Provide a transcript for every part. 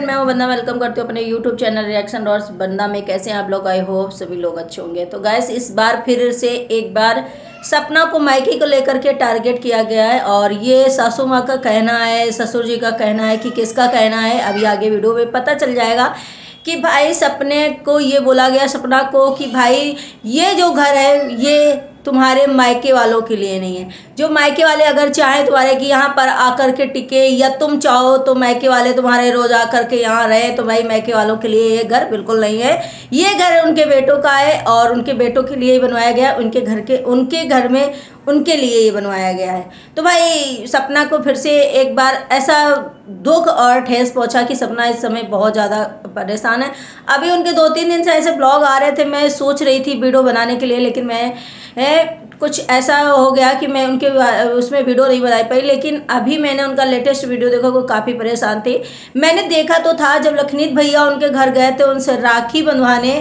मैं हूं बंदा, वेलकम करती हूँ अपने यूट्यूब चैनल रिएक्शन डॉट्स बंदा में। कैसे हैं आप लोग? आई होप सभी लोग अच्छे होंगे। तो गाइस, इस बार फिर से एक बार सपना को मायके को लेकर के टारगेट किया गया है और ये सासू माँ का कहना है, ससुर जी का कहना है कि किसका कहना है, अभी आगे वीडियो में पता चल जाएगा कि भाई सपने को ये बोला गया, सपना को, कि भाई ये जो घर है ये तुम्हारे मायके वालों के लिए नहीं है। जो मायके वाले अगर चाहें तुम्हारे कि यहाँ पर आकर के टिके, या तुम चाहो तो मायके वाले तुम्हारे रोज आकर के यहाँ रहे, तो भाई मायके वालों के लिए ये घर बिल्कुल नहीं है। ये घर उनके बेटों का है और उनके बेटों के लिए ही बनवाया गया, उनके घर में उनके लिए ये बनवाया गया है। तो भाई सपना को फिर से एक बार ऐसा दुख और ठेस पहुंचा कि सपना इस समय बहुत ज़्यादा परेशान है। अभी उनके 2-3 दिन से ऐसे ब्लॉग आ रहे थे, मैं सोच रही थी वीडियो बनाने के लिए, लेकिन कुछ ऐसा हो गया कि मैं उनके उसमें वीडियो नहीं बना पाई। लेकिन अभी मैंने उनका लेटेस्ट वीडियो देखा, वो काफ़ी परेशान थे। मैंने देखा तो था जब लखनीत भैया उनके घर गए थे उनसे राखी बंधवाने,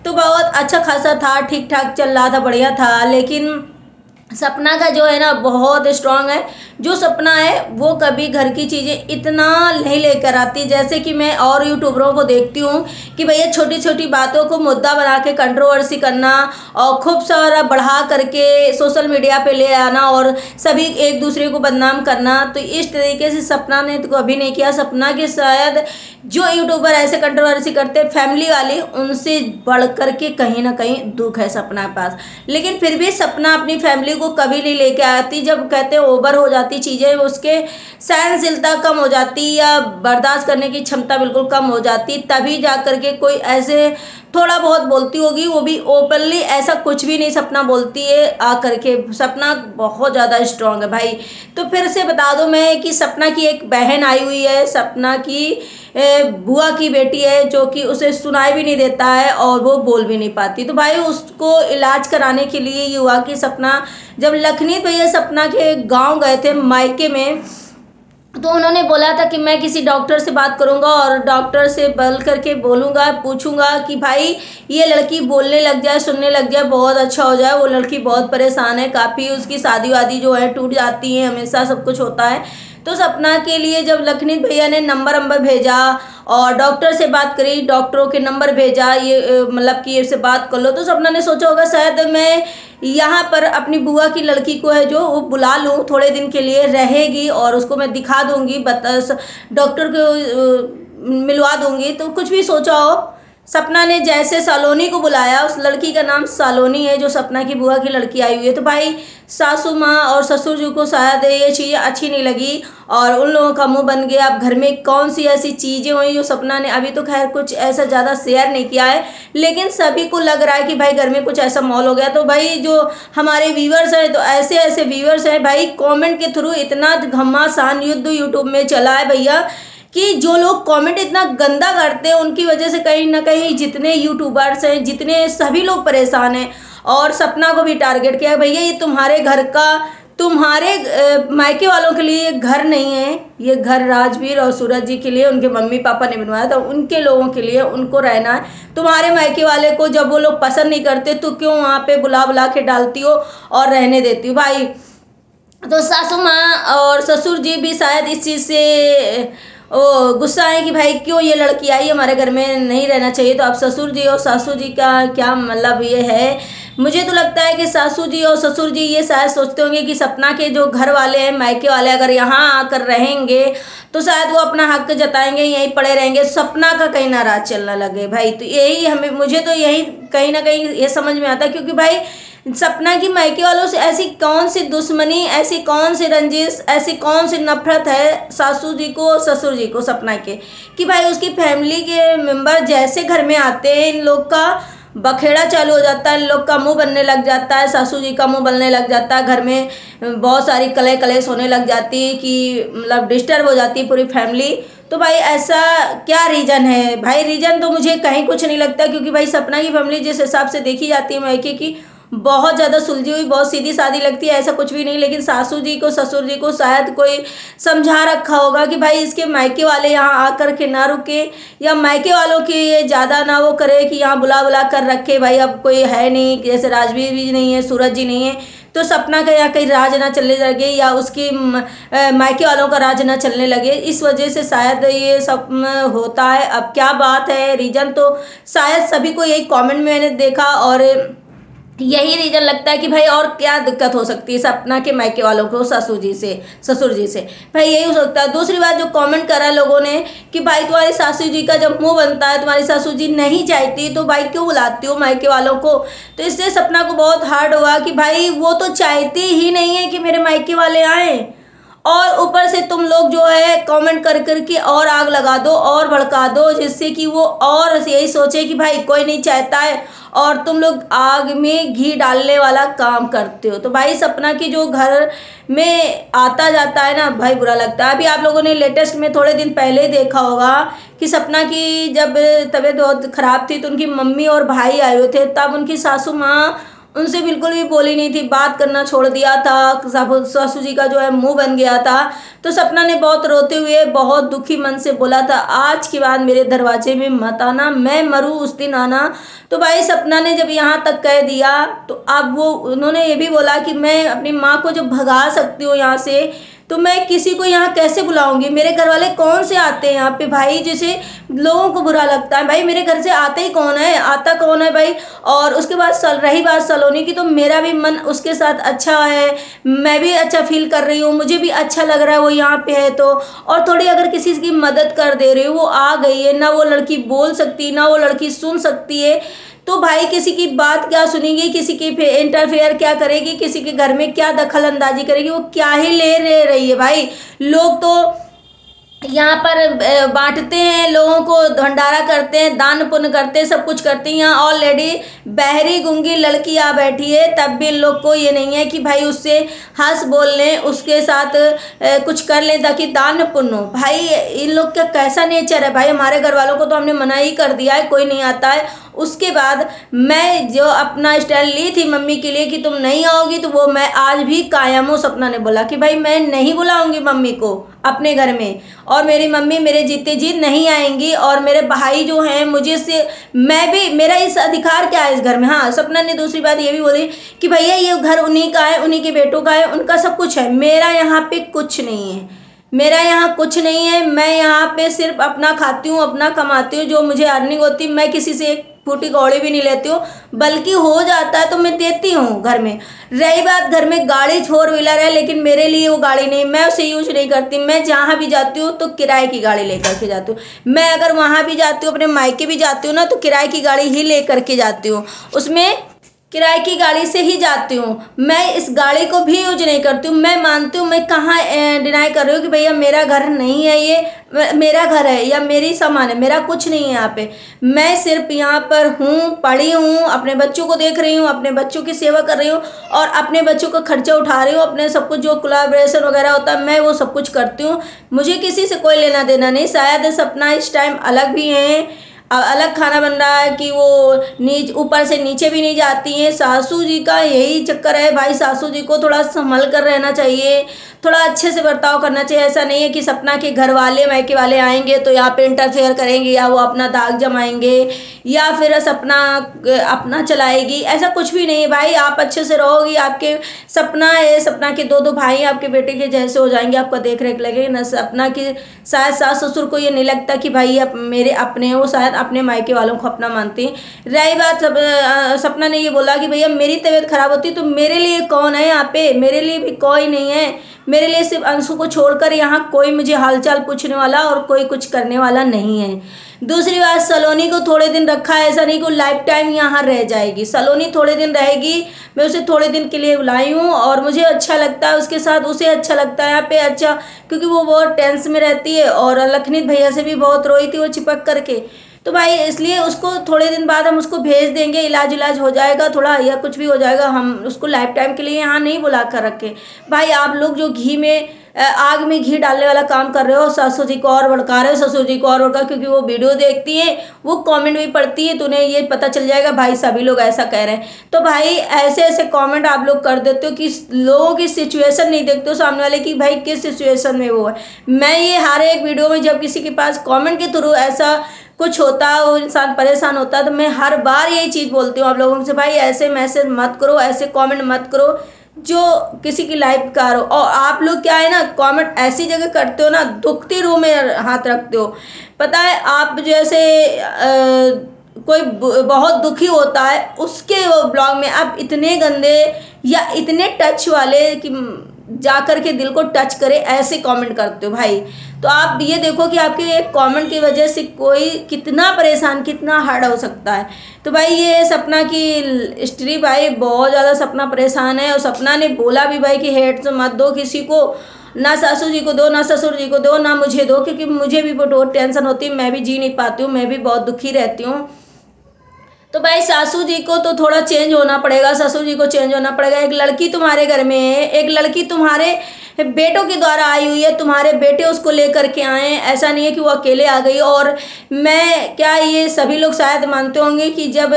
तो बहुत अच्छा खासा था, ठीक ठाक चल रहा था, बढ़िया था। लेकिन सपना का जो है ना बहुत स्ट्रांग है। जो सपना है वो कभी घर की चीज़ें इतना नहीं लेकर आती, जैसे कि मैं और यूट्यूबरों को देखती हूँ कि भैया छोटी छोटी बातों को मुद्दा बना के कंट्रोवर्सी करना और खूब सारा बढ़ा करके सोशल मीडिया पे ले आना और सभी एक दूसरे को बदनाम करना। तो इस तरीके से सपना ने तो कभी नहीं किया। सपना के शायद जो यूट्यूबर ऐसे कंट्रोवर्सी करते फैमिली वाली, उनसे बढ़ करके कहीं ना कहीं दुख है सपना के पास। लेकिन फिर भी सपना अपनी फैमिली को कभी नहीं लेके आती। जब कहते हैं ओवर हो जाती चीज़ें, उसके सहनशीलता कम हो जाती या बर्दाश्त करने की क्षमता बिल्कुल कम हो जाती, तभी जा करके कोई ऐसे थोड़ा बहुत बोलती होगी, वो भी ओपनली ऐसा कुछ भी नहीं सपना बोलती है आ करके। सपना बहुत ज़्यादा स्ट्रांग है भाई। तो फिर से बता दूं मैं कि सपना की एक बहन आई हुई है, सपना की बुआ की बेटी है, जो कि उसे सुनाई भी नहीं देता है और वो बोल भी नहीं पाती। तो भाई उसको इलाज कराने के लिए ये हुआ कि सपना जब लखनीत भैया सपना के गांव गए थे मायके में, तो उन्होंने बोला था कि मैं किसी डॉक्टर से बात करूंगा और डॉक्टर से बोल करके बोलूंगा, पूछूंगा कि भाई ये लड़की बोलने लग जाए, सुनने लग जाए, बहुत अच्छा हो जाए। वो लड़की बहुत परेशान है, काफ़ी उसकी शादी वादी जो है टूट जाती है, हमेशा सब कुछ होता है। तो सपना के लिए जब लखनीत भैया ने नंबर भेजा और डॉक्टर से बात करी, डॉक्टरों के नंबर भेजा, ये मतलब कि इससे बात कर लो, तो सपना ने सोचा होगा शायद मैं यहाँ पर अपनी बुआ की लड़की को है जो वो बुला लूँ, थोड़े दिन के लिए रहेगी और उसको मैं दिखा दूँगी, डॉक्टर को मिलवा दूँगी। तो कुछ भी सोचा हो। सपना ने जैसे सालोनी को बुलाया, उस लड़की का नाम सालोनी है जो सपना की बुआ की लड़की आई हुई है। तो भाई सासू माँ और ससुर जी को शायद ये चीज़ें अच्छी नहीं लगी और उन लोगों का मुंह बन गया। अब घर में कौन सी ऐसी चीज़ें हुई जो सपना ने अभी तो खैर कुछ ऐसा ज़्यादा शेयर नहीं किया है, लेकिन सभी को लग रहा है कि भाई घर में कुछ ऐसा माहौल हो गया। तो भाई जो हमारे व्यूवर्स हैं, तो ऐसे ऐसे व्यूवर्स हैं भाई, कमेंट के थ्रू इतना घमासान युद्ध यूट्यूब में चला है भैया कि जो लोग कमेंट इतना गंदा करते हैं उनकी वजह से कहीं ना कहीं जितने यूट्यूबर्स हैं, जितने सभी लोग परेशान हैं। और सपना को भी टारगेट किया, भैया ये तुम्हारे घर का, तुम्हारे मायके वालों के लिए ये घर नहीं है, ये घर राजवीर और सूरज जी के लिए, उनके मम्मी पापा ने बनवाया था, उनके लोगों के लिए उनको रहना है। तुम्हारे मायके वाले को जब वो लोग पसंद नहीं करते तो क्यों वहाँ पे बुला बुला के डालती हो और रहने देती हो भाई। तो सासू माँ और ससुर जी भी शायद इस चीज़ से ओ गुस्सा है कि भाई क्यों ये लड़की आई, हमारे घर में नहीं रहना चाहिए। तो अब ससुर जी और सासू जी का क्या मतलब ये है, मुझे तो लगता है कि सासू जी और ससुर जी ये शायद सोचते होंगे कि सपना के जो घर वाले हैं, मायके वाले, अगर यहाँ आकर रहेंगे तो शायद वो अपना हक जताएंगे, यहीं पड़े रहेंगे, सपना का कहीं नाराज चलना लगे भाई। तो यही मुझे तो यही कहीं ना कहीं ये समझ में आता है, क्योंकि भाई सपना की मायके वालों से ऐसी कौन सी दुश्मनी, ऐसी कौन सी रंजिश, ऐसी कौन सी नफरत है सासू जी को ससुर जी को सपना के, कि भाई उसकी फैमिली के मेंबर जैसे घर में आते हैं इन लोग का बखेड़ा चालू हो जाता है, इन लोग का मुंह बनने लग जाता है, सासू जी का मुंह बनने लग जाता है, घर में बहुत सारी कलेश होने लग जाती है कि मतलब डिस्टर्ब हो जाती है पूरी फैमिली। तो भाई ऐसा क्या रीज़न है भाई? रीज़न तो मुझे कहीं कुछ नहीं लगता, क्योंकि भाई सपना की फैमिली जिस हिसाब से देखी जाती है मायके की, बहुत ज़्यादा सुलझी हुई, बहुत सीधी सादी लगती है, ऐसा कुछ भी नहीं। लेकिन सासू जी को ससुर जी को शायद कोई समझा रखा होगा कि भाई इसके मायके वाले यहाँ आकर के ना रुके, या मायके वालों की ये ज़्यादा ना वो करे कि यहाँ बुला बुला कर रखे। भाई अब कोई है नहीं, जैसे राजवीर भी नहीं है, सूरज जी नहीं है, तो सपना का यहाँ कहीं राज ना चलने लगे या उसकी मायके वालों का राज ना चलने लगे, इस वजह से शायद ये सब होता है। अब क्या बात है रीज़न, तो शायद सभी को यही कमेंट में मैंने देखा और यही रीजन लगता है कि भाई और क्या दिक्कत हो सकती है सपना के मायके वालों को ससुर जी से भाई यही हो सकता है। दूसरी बात जो कमेंट करा लोगों ने कि भाई तुम्हारी सासू जी का जब मुंह बनता है, तुम्हारी सासू जी नहीं चाहती तो भाई क्यों बुलाती हो मायके वालों को। तो इससे सपना को बहुत हार्ड हुआ कि भाई वो तो चाहती ही नहीं है कि मेरे मायके वाले आए, और ऊपर से तुम लोग जो है कमेंट कर करके और आग लगा दो और भड़का दो, जिससे कि वो और यही सोचे कि भाई कोई नहीं चाहता है, और तुम लोग आग में घी डालने वाला काम करते हो। तो भाई सपना की जो घर में आता जाता है ना भाई बुरा लगता है। अभी आप लोगों ने लेटेस्ट में थोड़े दिन पहले देखा होगा कि सपना की जब तबीयत बहुत ख़राब थी तो उनकी मम्मी और भाई आए हुए थे, तब उनकी सासू माँ उनसे बिल्कुल भी बोली नहीं थी, बात करना छोड़ दिया था, सासू जी का जो है मुंह बन गया था। तो सपना ने बहुत रोते हुए बहुत दुखी मन से बोला था, आज के बाद मेरे दरवाजे में मत आना, मैं मरूँ उस दिन आना। तो भाई सपना ने जब यहाँ तक कह दिया तो अब वो उन्होंने ये भी बोला कि मैं अपनी माँ को जब भगा सकती हूँ यहाँ से, तो मैं किसी को यहाँ कैसे बुलाऊंगी, मेरे घर वाले कौन से आते हैं यहाँ पे भाई, जैसे लोगों को बुरा लगता है भाई मेरे घर से आते ही कौन है, आता कौन है भाई। और उसके बाद रही बात सलोनी की, तो मेरा भी मन उसके साथ अच्छा है, मैं भी अच्छा फील कर रही हूँ, मुझे भी अच्छा लग रहा है वो यहाँ पे है तो। और थोड़ी अगर किसी की मदद कर दे रही हूँ, वो आ गई है ना, वो लड़की बोल सकती ना वो लड़की सुन सकती है, तो भाई किसी की बात क्या सुनेगी, किसी की इंटरफेयर क्या करेगी, किसी के घर में क्या दखल अंदाजी करेगी, वो क्या ही ले रही है भाई। लोग तो यहाँ पर बांटते हैं, लोगों को भंडारा करते हैं, दान पुण्य करते हैं, सब कुछ करते हैं। यहाँ ऑलरेडी बहरी गुंगी लड़की आ बैठी है, तब भी इन लोग को ये नहीं है कि भाई उससे हंस बोल लें, उसके साथ कुछ कर लें ताकि दान पुण्य हो। भाई इन लोग का कैसा नेचर है भाई। हमारे घर वालों को तो हमने मना ही कर दिया है, कोई नहीं आता है। उसके बाद मैं जो अपना स्टैंड ली थी मम्मी के लिए कि तुम नहीं आओगी, तो वो मैं आज भी कायम हूँ। सपना ने बोला कि भाई मैं नहीं बुलाऊंगी मम्मी को अपने घर में, और मेरी मम्मी मेरे जीते जी नहीं आएंगी, और मेरे भाई जो हैं मुझे से मैं भी, मेरा इस अधिकार क्या है इस घर में। हाँ सपना ने दूसरी बात ये भी बोली कि भैया ये घर उन्हीं का है, उन्हीं के बेटों का है, उनका सब कुछ है, मेरा यहाँ पे कुछ नहीं है, मेरा यहाँ कुछ नहीं है। मैं यहाँ पे सिर्फ अपना खाती हूँ, अपना कमाती हूँ, जो मुझे अर्निंग होती है मैं किसी से एक फूटी कौड़ी भी नहीं लेती हूँ, बल्कि हो जाता है तो मैं देती हूँ घर में। रही बात घर में गाड़ी 4 व्हीलर है, लेकिन मेरे लिए वो गाड़ी नहीं, मैं उसे यूज नहीं करती। मैं जहाँ भी जाती हूँ तो किराए की गाड़ी लेकर के जाती हूँ। मैं अगर वहाँ भी जाती हूँ, अपने मायके भी जाती हूँ ना, तो किराए की गाड़ी ही लेकर के जाती हूँ, उसमें किराए की गाड़ी से ही जाती हूँ। मैं इस गाड़ी को भी यूज नहीं करती हूँ। मैं मानती हूँ, मैं कहाँ डिनाई कर रही हूँ कि भैया मेरा घर नहीं है, ये मेरा घर है या मेरी सामान है, मेरा कुछ नहीं है यहाँ पे। मैं सिर्फ यहाँ पर हूँ, पढ़ी हूँ, अपने बच्चों को देख रही हूँ, अपने बच्चों की सेवा कर रही हूँ, और अपने बच्चों का खर्चा उठा रही हूँ। अपने सब कुछ जो कोलैबोरेशन वगैरह होता है मैं वो सब कुछ करती हूँ। मुझे किसी से कोई लेना देना नहीं। शायद सपना इस टाइम अलग भी है, अलग खाना बन रहा है कि वो ऊपर से नीचे भी नहीं जाती हैं। सासू जी का यही चक्कर है भाई, सासू जी को थोड़ा संभल कर रहना चाहिए, थोड़ा अच्छे से बर्ताव करना चाहिए। ऐसा नहीं है कि सपना के घर वाले मायके वाले आएंगे तो यहाँ पे इंटरफेयर करेंगे या वो अपना दाग जमाएंगे या फिर सपना अपना चलाएगी, ऐसा कुछ भी नहीं है भाई। आप अच्छे से रहोगी, आपके सपना है, सपना के 2 भाई आपके बेटे के जैसे हो जाएंगे, आपका देख रेख लगेगी ना। सपना की शायद सास ससुर को ये नहीं लगता कि भाई ये मेरे अपने हैं, वो शायद अपने मायके वालों को अपना मानती हैं। रही बात सपना ने ये बोला कि भैया मेरी तबीयत खराब होती तो मेरे लिए कौन है यहाँ पे, मेरे लिए भी कोई नहीं है। मेरे लिए सिर्फ अंशु को छोड़कर यहाँ कोई मुझे हालचाल पूछने वाला और कोई कुछ करने वाला नहीं है। दूसरी बात, सलोनी को थोड़े दिन रखा है, ऐसा नहीं कि लाइफ टाइम यहाँ रह जाएगी। सलोनी थोड़े दिन रहेगी, मैं उसे थोड़े दिन के लिए बुलाई हूँ और मुझे अच्छा लगता है उसके साथ, उसे अच्छा लगता है यहाँ पे अच्छा, क्योंकि वो बहुत टेंस में रहती है और लखनीत भैया से भी बहुत रोई थी वो चिपक करके। तो भाई इसलिए उसको थोड़े दिन बाद हम उसको भेज देंगे, इलाज हो जाएगा थोड़ा या कुछ भी हो जाएगा, हम उसको लाइफ टाइम के लिए यहाँ नहीं बुला कर रखे। भाई आप लोग जो घी में आग में घी डालने वाला काम कर रहे हो, ससुर जी को और भड़का रहे हो, ससुर जी को और भड़का, क्योंकि वो वीडियो देखती है, वो कमेंट भी पढ़ती है, तो उन्हें ये पता चल जाएगा भाई सभी लोग ऐसा कह रहे हैं। तो भाई ऐसे ऐसे कमेंट आप लोग कर देते हो कि लोगों की सिचुएशन नहीं देखते हो सामने वाले की, भाई किस सिचुएशन में वो है। मैं ये हर एक वीडियो में जब किसी के पास कमेंट के थ्रू ऐसा कुछ होता है, वो इंसान परेशान होता है, तो मैं हर बार यही चीज़ बोलती हूँ आप लोगों से, भाई ऐसे मैसेज मत करो, ऐसे कमेंट मत करो। जो किसी की लाइफ कार हो। और आप लोग क्या है ना, कमेंट ऐसी जगह करते हो ना, दुखती रूह में हाथ रखते हो। पता है आप जैसे कोई बहुत दुखी होता है उसके वो ब्लॉग में आप इतने गंदे या इतने टच वाले कि जा कर के दिल को टच करे ऐसे कमेंट करते हो भाई। तो आप ये देखो कि आपके एक कमेंट की वजह से कोई कितना परेशान, कितना हार्ड हो सकता है। तो भाई ये सपना की स्त्री भाई बहुत ज़्यादा सपना परेशान है। और सपना ने बोला भी भाई कि हेट मत दो किसी को, ना सासू जी को दो, ना ससुर जी को दो, ना मुझे दो, क्योंकि मुझे भी बहुत टेंशन होती है, मैं भी जी नहीं पाती हूँ, मैं भी बहुत दुखी रहती हूँ। तो भाई सासू जी को तो थोड़ा चेंज होना पड़ेगा, ससुर जी को चेंज होना पड़ेगा। एक लड़की तुम्हारे घर में है, एक लड़की तुम्हारे बेटों के द्वारा आई हुई है, तुम्हारे बेटे उसको लेकर के आए हैं, ऐसा नहीं है कि वो अकेले आ गई। और मैं क्या, ये सभी लोग शायद मानते होंगे कि जब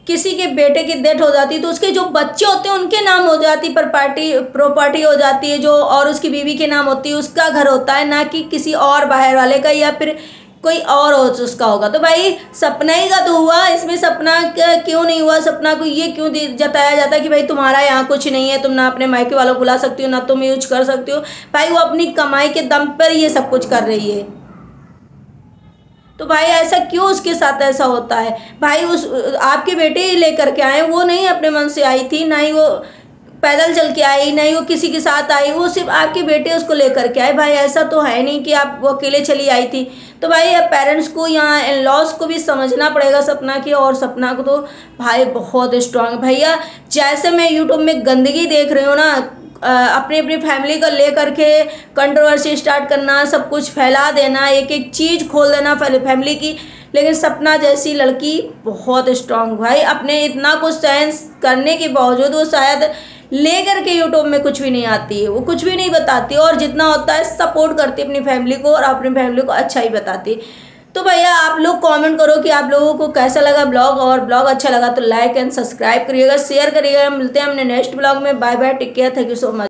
किसी के बेटे की डेथ हो जाती है तो उसके जो बच्चे होते हैं उनके नाम हो जाती, प्रॉपर्टी हो जाती है जो, और उसकी बीवी के नाम होती है, उसका घर होता है, ना कि किसी और बाहर वाले का या फिर कोई और हो उसका होगा। तो भाई सपना ही का तो हुआ, इसमें सपना क्यों नहीं हुआ? सपना को ये क्यों जताया जाता है कि भाई तुम्हारा यहाँ कुछ नहीं है, तुम ना अपने मायके वालों को बुला सकती हो, ना तुम यूज कर सकती हो। भाई वो अपनी कमाई के दम पर ये सब कुछ कर रही है। तो भाई ऐसा क्यों उसके साथ ऐसा होता है? भाई उस आपके बेटे ही लेकर के आए, वो नहीं अपने मन से आई थी, ना ही वो पैदल चल के आई, ना ही वो किसी के साथ आई, वो सिर्फ आपके बेटे उसको लेकर के आए। भाई ऐसा तो है नहीं कि आप वो अकेले चली आई थी। तो भाई पेरेंट्स को, यहाँ इन लॉज को भी समझना पड़ेगा सपना की। और सपना को तो भाई बहुत स्ट्रांग भैया, जैसे मैं यूट्यूब में गंदगी देख रही हूँ ना, अपनी अपनी फैमिली को लेकर के कंट्रोवर्सी स्टार्ट करना, सब कुछ फैला देना, एक एक चीज़ खोल देना फैमिली की। लेकिन सपना जैसी लड़की बहुत स्ट्रांग भाई, अपने इतना कुछ सहन करने के बावजूद वो शायद लेकर के यूट्यूब में कुछ भी नहीं आती है, वो कुछ भी नहीं बताती, और जितना होता है सपोर्ट करती है अपनी फैमिली को, और अपनी फैमिली को अच्छा ही बताती। तो भैया आप लोग कमेंट करो कि आप लोगों को कैसा लगा ब्लॉग, और ब्लॉग अच्छा लगा तो लाइक एंड सब्सक्राइब करिएगा, शेयर करिएगा। मिलते हैं हमने नेक्स्ट ब्लॉग में। Bye bye, take care, thank you so much.